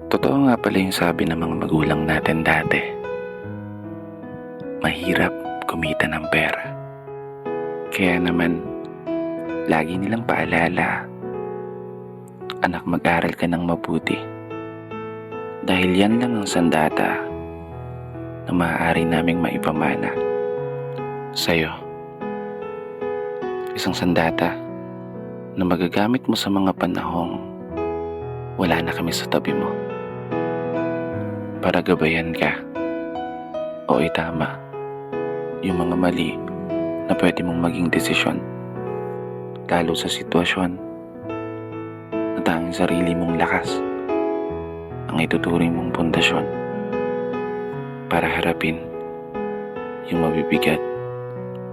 Totoo nga pala yung sabi ng mga magulang natin dati. Mahirap kumita ng pera. Kaya naman, lagi nilang paalala, anak, mag-aral ka ng mabuti. Dahil yan lang ang sandata na maaari naming maipamana sa'yo. Isang sandata na magagamit mo sa mga panahong wala na kami sa tabi mo. Para gabayan ka o itama yung mga mali na pwede mong maging desisyon, lalo sa sitwasyon na tanging sarili mong lakas ang ituturing mong pundasyon para harapin yung mabibigat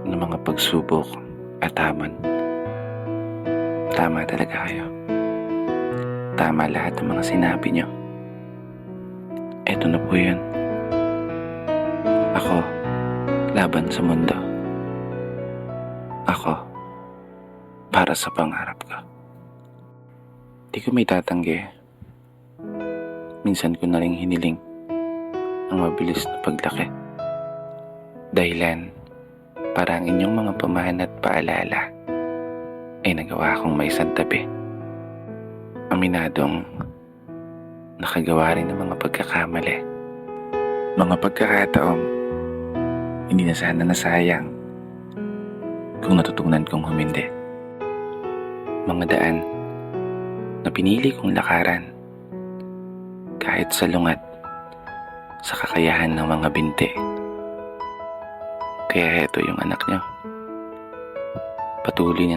na mga pagsubok at hamon. Tama talaga kayo. Tama lahat ng mga sinabi nyo. Eto na po yun. Ako, laban sa mundo. Ako, para sa pangarap ko. Di ko may tatanggi. Minsan ko na rin hiniling ang mabilis na paglaki. Dahilan para ang inyong mga pamahan at paalala ay nagawa kong may santabi. Aminadong nakagawa rin ng mga pagkakamali. Mga pagkakataong hindi na sana nasayang kung natutunan kong humindi. Mga daan na pinili kong lakaran kahit salungat sa kakayahan ng mga binti. Kaya heto yung anak nyo. Patuloy niya